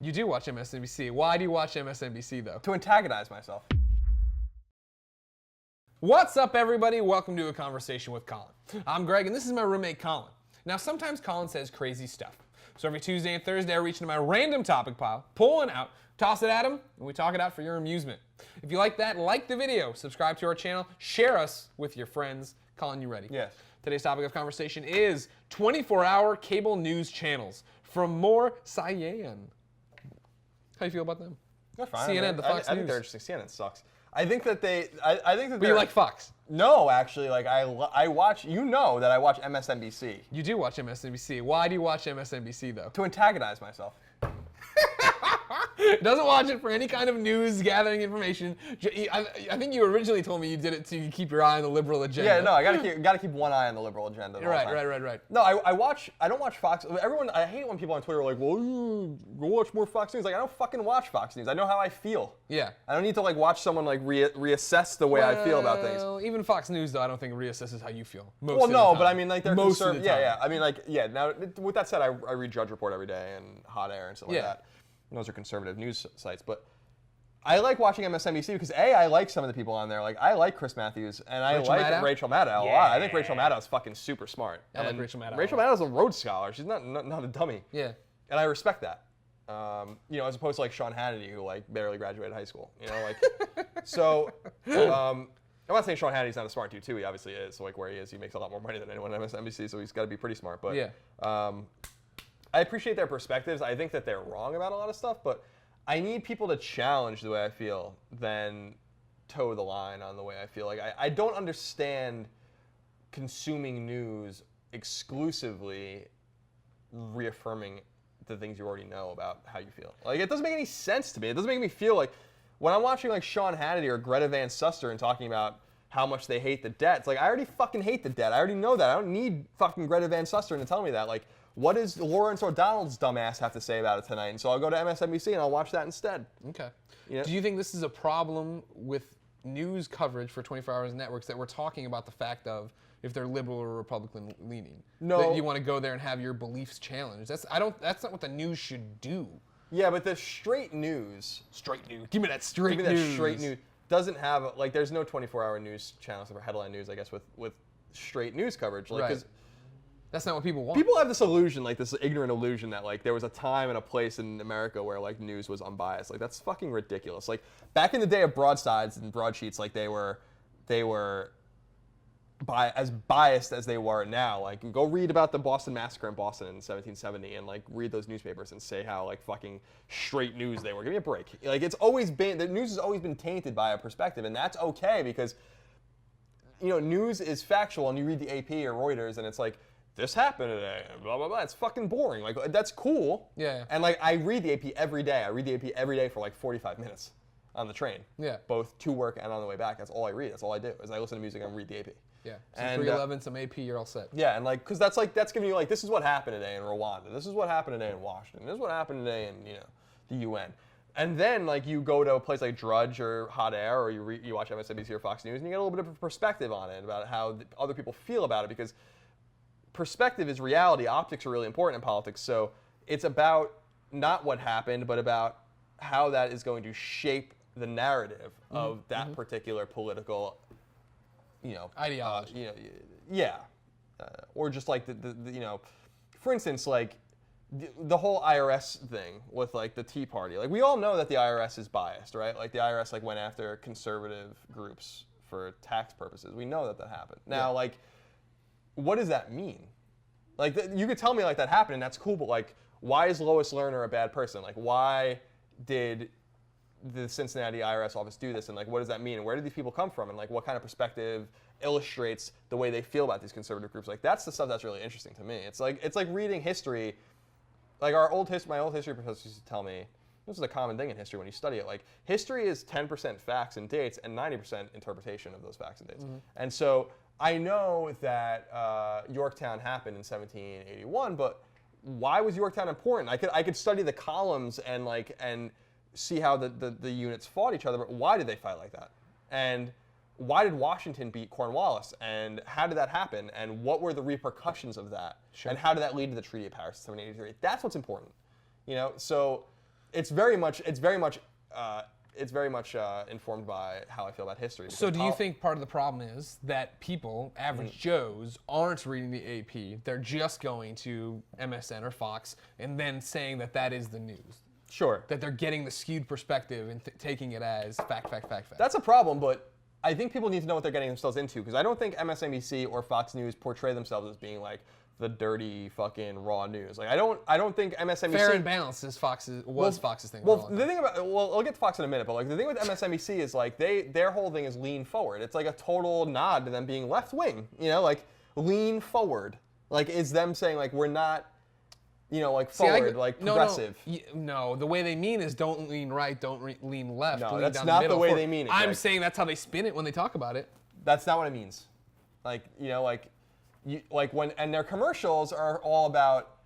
You do watch MSNBC. Why do you watch MSNBC, though? To antagonize myself. What's up, everybody? Welcome to A Conversation with Colin. I'm Greg, and this is my roommate, Colin. Now, sometimes Colin says crazy stuff. So every Tuesday and Thursday, I reach into my random topic pile, pull one out, toss it at him, and we talk it out for your amusement. If you like that, like the video, subscribe to our channel, share us with your friends. Colin, you ready? Yes. Today's topic of conversation is 24-hour cable news channels from more Cyan. How do you feel about them? They're fine. CNN, the Fox I think News. they're interesting. CNN sucks. I think that But you like Fox? No, actually, like I watch. You know that I watch MSNBC. You do watch MSNBC. Why do you watch MSNBC, though? To antagonize myself. Doesn't watch it for any kind of news gathering information. I think you originally told me you did it to keep your eye on the liberal agenda. Yeah, no, I gotta keep one eye on the liberal agenda. Right. No, I don't watch Fox. Everyone, I hate when people on Twitter are like, well, go watch more Fox News. Like, I don't fucking watch Fox News. I know how I feel. Yeah. I don't need to like watch someone like reassess the way I feel about things. Even Fox News, though, I don't think reassesses how you feel. Well, no, but I mean, like, they're most of the time. Yeah. I mean, like, yeah. Now, with that said, I read Judge Report every day and Hot Air and stuff like that. And those are conservative news sites, but I like watching MSNBC because I like some of the people on there. Like, I like Chris Matthews and I like Rachel Maddow a lot. I think Rachel Maddow is fucking super smart. I like Rachel Maddow. Rachel Maddow's a Rhodes Scholar. She's not a dummy. Yeah. And I respect that. As opposed to like Sean Hannity, who like barely graduated high school. You know, like so. I'm not saying Sean Hannity's not a smart dude too. He obviously is. So like where he is, he makes a lot more money than anyone at MSNBC. So he's got to be pretty smart. But yeah. I appreciate their perspectives. I think that they're wrong about a lot of stuff, but I need people to challenge the way I feel than toe the line on the way I feel. Like, I don't understand consuming news exclusively reaffirming the things you already know about how you feel. Like, it doesn't make any sense to me. It doesn't make me feel like when I'm watching like Sean Hannity or Greta Van Susteren talking about how much they hate the debt. It's like, I already fucking hate the debt. I already know that. I don't need fucking Greta Van Susteren to tell me that. Like, what does Lawrence O'Donnell's dumbass have to say about it tonight? And so I'll go to MSNBC and I'll watch that instead. Okay. You know? Do you think this is a problem with news coverage for 24 hours networks that we're talking about the fact of if they're liberal or Republican leaning? No. That you want to go there and have your beliefs challenged. That's not what the news should do. Yeah, but the straight news. Straight news. Give me that straight news. Give me that straight news. Doesn't have, like, there's no 24-hour news channels for headline news, I guess, with straight news coverage. Like, right. That's not what people want. People have this illusion, like this ignorant illusion that like there was a time and a place in America where like news was unbiased. Like, that's fucking ridiculous. Like, back in the day of broadsides and broadsheets, like they were as biased as they were now. Like, go read about the Boston Massacre in Boston in 1770 and like read those newspapers and say how like fucking straight news they were. Give me a break. Like, the news has always been tainted by a perspective, and that's okay because, you know, news is factual, and you read the AP or Reuters and it's like, this happened today, and blah, blah, blah. It's fucking boring. Like, that's cool. Yeah. And, like, I read the AP every day. I read the AP every day for, like, 45 minutes on the train. Yeah. Both to work and on the way back. That's all I read. That's all I do is I listen to music and read the AP. Yeah. So and, 311, some AP, you're all set. Yeah, and, like, because that's giving you, like, this is what happened today in Rwanda. This is what happened today in Washington. This is what happened today in, you know, the UN. And then, like, you go to a place like Drudge or Hot Air, or you watch MSNBC or Fox News, and you get a little bit of a perspective on it about how other people feel about it, because perspective is reality. Optics are really important in politics. So it's about not what happened, but about how that is going to shape the narrative of that particular political, you know, ideology. Or just like the you know, for instance, like the whole IRS thing with like the Tea Party. Like, we all know that the IRS is biased, right? Like, the IRS like went after conservative groups for tax purposes. We know that happened. Now, like, what does that mean? Like, you could tell me like that happened and that's cool, but like, why is Lois Lerner a bad person? Like, why did the Cincinnati IRS office do this? And like, what does that mean? And where did these people come from? And like, what kind of perspective illustrates the way they feel about these conservative groups? Like, that's the stuff that's really interesting to me. It's like reading history. Like, my old history professors used to tell me, this is a common thing in history when you study it. Like, history is 10% facts and dates and 90% interpretation of those facts and dates. And so I know that Yorktown happened in 1781, but why was Yorktown important? I could study the columns and see how the units fought each other, but why did they fight like that? And why did Washington beat Cornwallis? And how did that happen? And what were the repercussions of that? Sure. And how did that lead to the Treaty of Paris in 1783? That's what's important. You know, so it's very much informed by how I feel about history. So do you think part of the problem is that people, average Joes, aren't reading the AP? They're just going to MSN or Fox and then saying that that is the news. Sure. That they're getting the skewed perspective and taking it as fact. That's a problem, but I think people need to know what they're getting themselves into, because I don't think MSNBC or Fox News portray themselves as being like the dirty fucking raw news. Like I don't think MSNBC Fair and balanced is Fox's thing. Well, the thing about I'll get to Fox in a minute, but like the thing with MSNBC is like their whole thing is lean forward. It's like a total nod to them being left wing. You know, like lean forward. Like is them saying like we're not, you know, like forward, like progressive. No, the way they mean is don't lean right, don't lean left. No, lean that's down not the middle. the way they mean it. I'm Greg. saying that's how they spin it when they talk about it. That's not what it means. Like, you know, and their commercials are all about,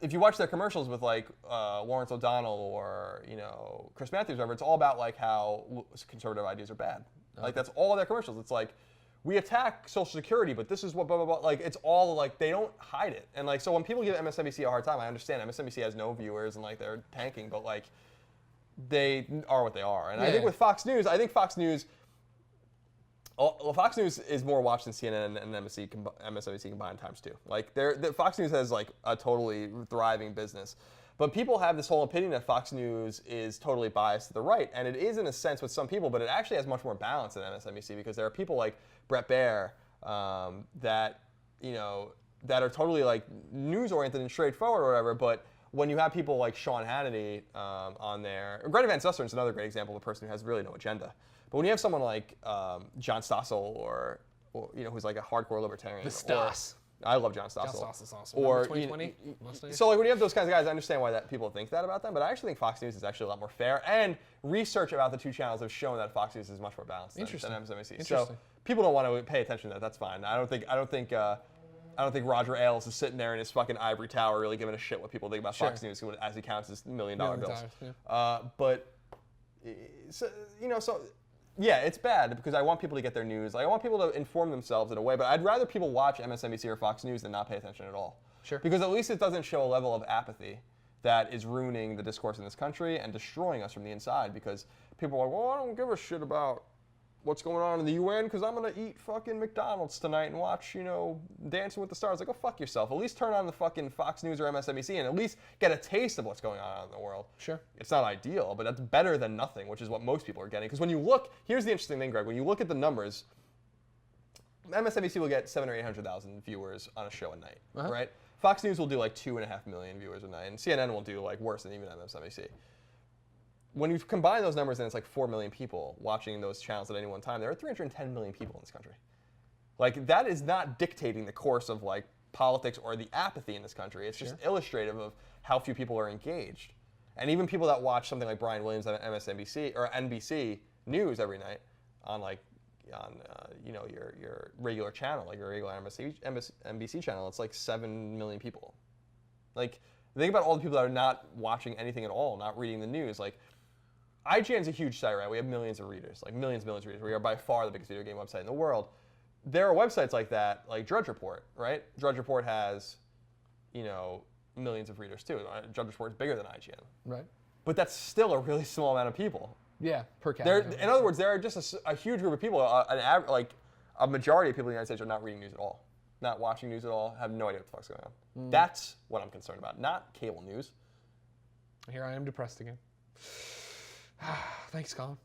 if you watch their commercials with like Lawrence O'Donnell or, you know, Chris Matthews, or whatever, it's all about like how conservative ideas are bad. Okay. Like that's all their commercials. It's like, we attack Social Security, but this is what blah, blah, blah. Like, it's all, like, they don't hide it. And, like, so when people give MSNBC a hard time, I understand. MSNBC has no viewers and, like, they're tanking, but, like, they are what they are. And I think with Fox News, Fox News is more watched than CNN and MSNBC combined times two. Like, Fox News has, like, a totally thriving business. But people have this whole opinion that Fox News is totally biased to the right, and it is in a sense with some people, but it actually has much more balance than MSNBC, because there are people like Brett Baer that, you know, that are totally like news-oriented and straightforward or whatever, but when you have people like Sean Hannity on there, Greta Van Susteren is another great example of a person who has really no agenda. But when you have someone like John Stossel or you know, who's like a hardcore libertarian. The Stoss. I love John Stossel. John Stoss is awesome. Or 2020? So like when you have those kinds of guys, I understand why that people think that about them, but I actually think Fox News is actually a lot more fair. And research about the two channels have shown that Fox News is much more balanced than MSNBC. So people don't want to pay attention to that. That's fine. I don't think Roger Ailes is sitting there in his fucking ivory tower really giving a shit what people think about Fox News as he counts his $1 million bills. But so, you know, so. Yeah, it's bad because I want people to get their news. Like, I want people to inform themselves in a way, but I'd rather people watch MSNBC or Fox News than not pay attention at all. Sure. Because at least it doesn't show a level of apathy that is ruining the discourse in this country and destroying us from the inside, because people are like, well, I don't give a shit about what's going on in the UN because I'm going to eat fucking McDonald's tonight and watch, you know, Dancing with the Stars. Like, go fuck yourself. At least turn on the fucking Fox News or MSNBC and at least get a taste of what's going on in the world. Sure. It's not ideal, but that's better than nothing, which is what most people are getting. Because when you look, here's the interesting thing, Greg. When you look at the numbers, MSNBC will get 700,000 or 800,000 viewers on a show a night, right? Fox News will do like 2.5 million viewers a night, and CNN will do like worse than even MSNBC. When you combine those numbers, and it's like 4 million people watching those channels at any one time, there are 310 million people in this country. Like, that is not dictating the course of like politics or the apathy in this country. It's just illustrative of how few people are engaged. And even people that watch something like Brian Williams on MSNBC or NBC News every night on you know, your regular channel, like your regular NBC channel, it's like 7 million people. Like, think about all the people that are not watching anything at all, not reading the news. Like, IGN's a huge site, right? We have millions of readers, like millions of readers. We are by far the biggest video game website in the world. There are websites like that, like Drudge Report, right? Drudge Report has, you know, millions of readers too. Drudge Report is bigger than IGN. Right. But that's still a really small amount of people. Yeah, per capita. In other words, there are just a huge group of people, like a majority of people in the United States are not reading news at all, not watching news at all, have no idea what the fuck's going on. That's what I'm concerned about, not cable news. Here I am depressed again. Thanks, Colin.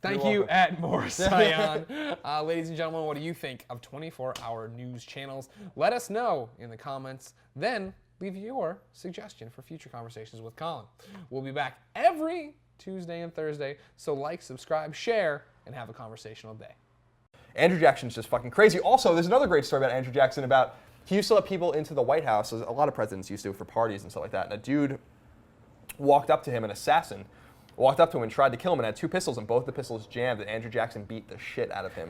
Thank you at More Scion. Ladies and gentlemen, what do you think of 24-hour news channels? Let us know in the comments. Then leave your suggestion for future conversations with Colin. We'll be back every Tuesday and Thursday, so like, subscribe, share, and have a conversational day. Andrew Jackson's just fucking crazy. Also, there's another great story about Andrew Jackson about he used to let people into the White House, as a lot of presidents used to for parties and stuff like that, and a dude walked up to him, an assassin, walked up to him and tried to kill him and had 2 pistols, and both the pistols jammed, and Andrew Jackson beat the shit out of him.